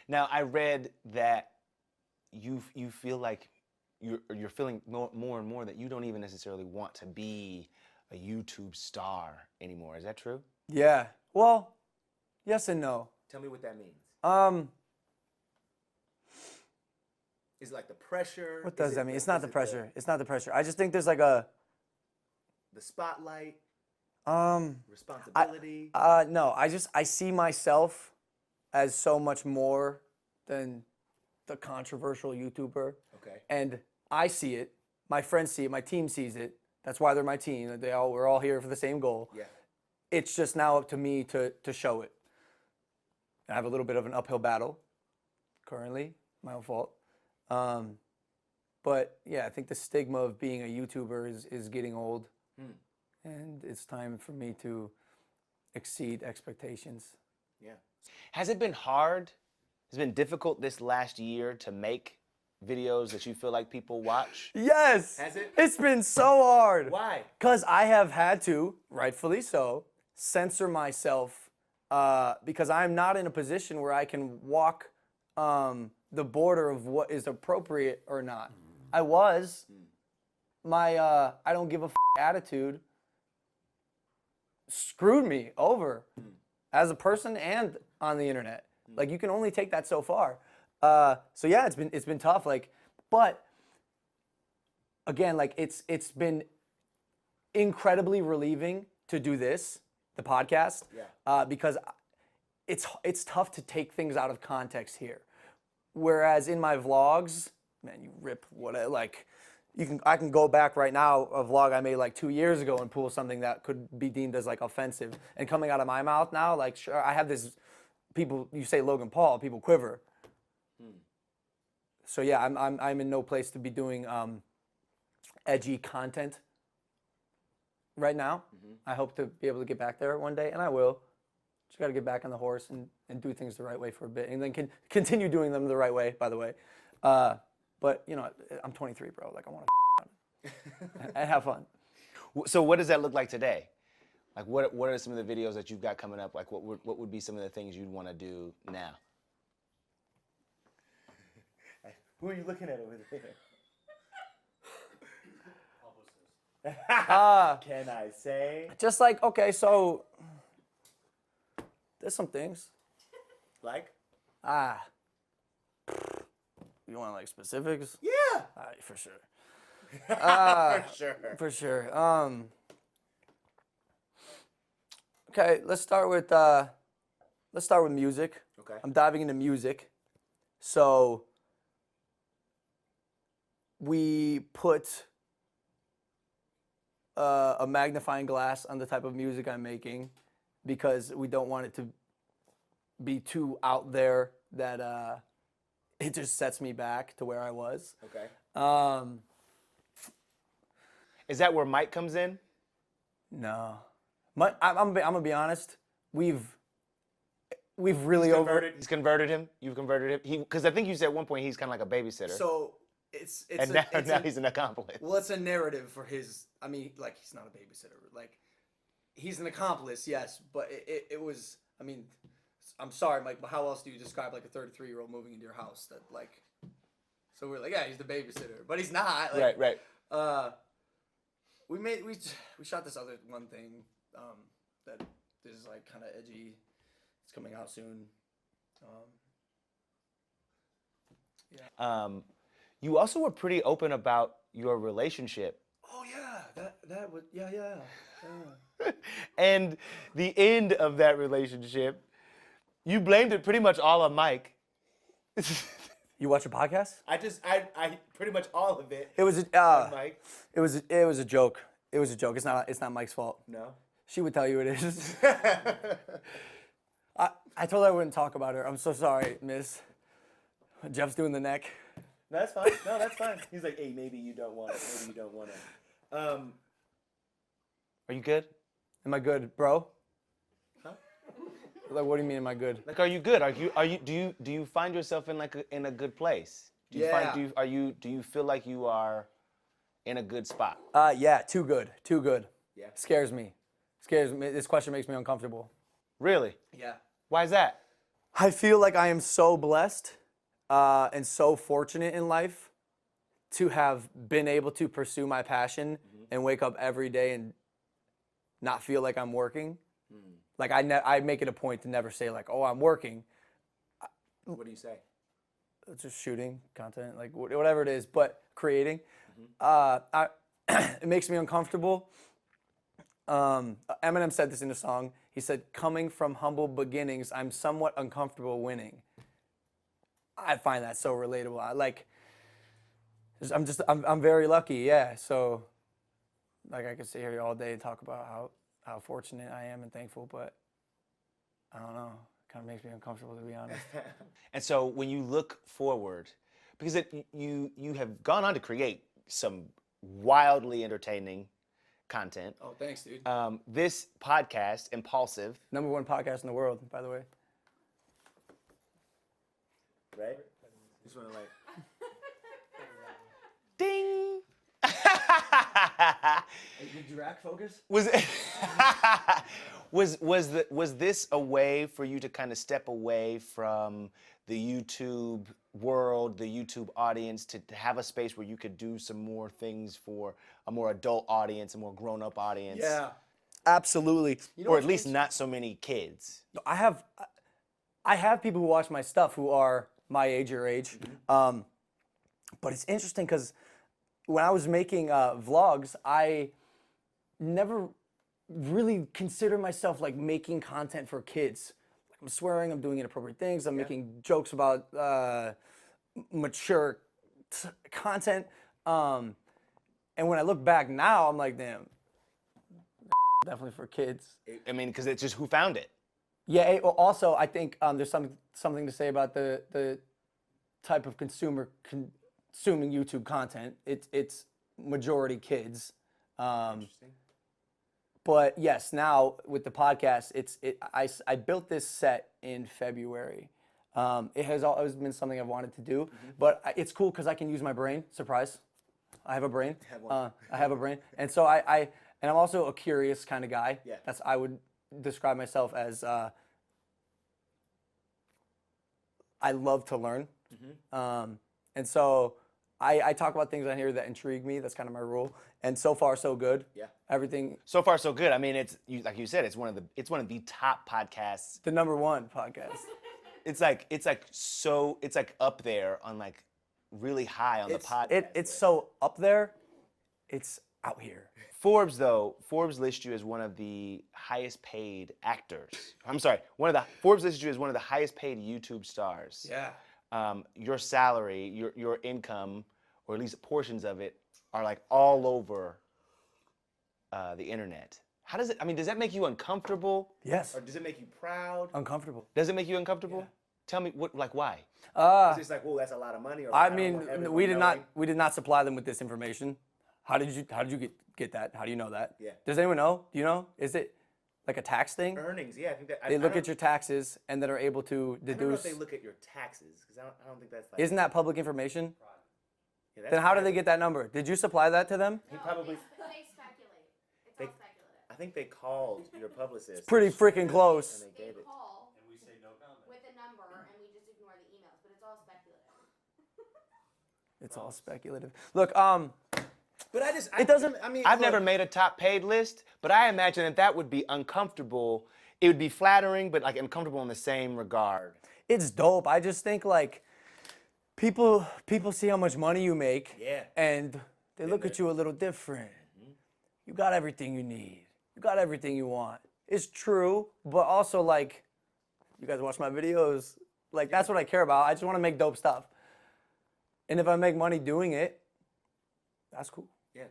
Now, I read that you feel like you're feeling more and more that you don't even necessarily want to be a YouTube star anymore. Is that true? Yeah. Well, yes and no. Tell me what that means. Um, Is it like the pressure? what does that mean? It's not the pressure. It's not the pressure. I just think there's like a The spotlight, responsibility. No, I see myself as so much more than the controversial YouTuber. Okay. And I see it. My friends see it. My team sees it. That's why they're my team. We're all here for the same goal. Yeah. It's just now up to me to show it. I have a little bit of an uphill battle currently, my own fault. But yeah, I think the stigma of being a YouTuber is getting old. And it's time for me to exceed expectations. Yeah. Has it been hard? Has it been difficult this last year to make videos that you feel like people watch? Yes! Has it? It's been so hard. Why? Because I have had to, rightfully so, censor myself because I'm not in a position where I can walk the border of what is appropriate or not. I was. My I don't give a attitude screwed me over as a person and on the internet. Like, you can only take that so far. So yeah, it's been tough. Like, but again, like it's been incredibly relieving to do this, the podcast, because it's tough to take things out of context here. Whereas in my vlogs, man, you rip like. I can go back right now, a vlog I made like 2 years ago, and pull something that could be deemed as like offensive. And coming out of my mouth now, like, sure, I have this, people, you say Logan Paul, people quiver. So yeah, I'm in no place to be doing edgy content right now. I hope to be able to get back there one day, and I will. Just got to get back on the horse and do things the right way for a bit, and then continue doing them the right way, by the way. But, you know, I'm 23, bro. Like, I want to and have fun. So what does that look like today? Like, what are some of the videos that you've got coming up? Like, what would be some of the things you'd want to do now? Who are you looking at over there? Can I say? Just like, okay, so there's some things. Like? You want like specifics? Yeah. For sure. For sure. For sure. Okay, let's start with music. Okay. I'm diving into music. So we put a magnifying glass on the type of music I'm making because we don't want it to be too out there that it just sets me back to where I was. Okay. Is that where Mike comes in? No. I'm gonna be honest. We've really He's converted him. You've converted him. Because I think you said at one point he's kind of like a babysitter. So it's now he's an accomplice. Well, it's a narrative for his. I mean, like, he's not a babysitter. Like, he's an accomplice, yes, but it was. I mean, I'm sorry, Mike, but how else do you describe like a 33-year-old moving into your house that like? So we're like, yeah, he's the babysitter, but he's not. Like, Right. We shot this other one thing that is like kind of edgy. It's coming out soon. You also were pretty open about your relationship. Oh yeah, that was yeah. And the end of that relationship, you blamed it pretty much all on Mike. You watch a podcast? I pretty much all of it. It was on Mike. It was a joke. It was a joke. It's not Mike's fault. No. She would tell you it is. I told her I wouldn't talk about her. I'm so sorry, miss. Jeff's doing the neck. That's fine. No, that's fine. He's like, hey, maybe you don't want it. Maybe you don't want it. Are you good? Am I good, bro? Huh? Like, what do you mean, am I good? Like, are you good? Do you find yourself in a good place? Do you feel like you are in a good spot? Yeah, too good. Yeah. Scares me. This question makes me uncomfortable. Really? Yeah. Why is that? I feel like I am so blessed and so fortunate in life to have been able to pursue my passion and wake up every day and not feel like I'm working. Like I make it a point to never say like, oh, I'm working. What do you say? Just shooting content, like whatever it is, but creating. It makes me uncomfortable. Eminem said this in a song. He said, coming from humble beginnings, I'm somewhat uncomfortable winning. I find that so relatable. I'm very lucky, yeah. So, like, I could sit here all day and talk about how fortunate I am and thankful, but I don't know. It kind of makes me uncomfortable, to be honest. And so when you look forward, because you have gone on to create some wildly entertaining content. Oh, thanks, dude. This podcast, Impulsive. #1 podcast in the world, by the way. Right? Just want to like... Ding! Did you rack focus? Was this a way for you to kind of step away from the YouTube world, the YouTube audience, to have a space where you could do some more things for a more adult audience, a more grown-up audience? Yeah, absolutely. Or at least not so many kids. I have people who watch my stuff who are my age or age. But it's interesting because when I was making vlogs, I never really considered myself like making content for kids. I'm swearing, I'm doing inappropriate things, I'm making jokes about mature content. And when I look back now, I'm like, damn, definitely for kids. I mean, because it's just who found it. Yeah. Also, I think there's something to say about the type of consuming YouTube content. It's majority kids. Interesting. But yes, now with the podcast, I built this set in February. It has always been something I've wanted to do, but it's cool because I can use my brain. Surprise, I have a brain. I have a brain, and so and I'm also a curious kind of guy. Yeah. I would describe myself as I love to learn, and so I talk about things on here that intrigue me. That's kind of my rule. And so far, so good. Yeah. Everything. So far, so good. I mean, like you said, it's one of the top podcasts. The #1 podcast. It's like up there on like really high on the podcast. It's so up there. It's out here. Forbes lists you as one of the highest paid actors. I'm sorry, Forbes lists you as one of the highest paid YouTube stars. Yeah. Your salary, your income, or at least portions of it, are like all over the internet. How does it? I mean, does that make you uncomfortable? Yes. Or does it make you proud? Uncomfortable. Does it make you uncomfortable? Yeah. Tell me Is why? it like, well, that's a lot of money. Or I mean, we did not supply them with this information. How did you get that? How do you know that? Yeah. Does anyone know? Do you know? Is it like a tax thing? Earnings, yeah. I think that They look at your taxes and then are able to deduce. I don't know if they look at your taxes because I don't think that's like. Isn't that public information? Yeah, Then how do they get that number? Did you supply that to them? He probably. They speculate. It's all speculative. I think they called your publicist. Pretty freaking close. And they gave it. Call and we say no comment with a number, and we just ignore the emails. But it's all speculative. It's all speculative. Look, But it doesn't. I mean, I've never made a top paid list, but I imagine that would be uncomfortable. It would be flattering, but like uncomfortable in the same regard. It's dope. I just think like people see how much money you make, and they look at you a little different. You got everything you need. You got everything you want. It's true, but also like, you guys watch my videos. Like that's what I care about. I just want to make dope stuff. And if I make money doing it, that's cool. Yeah.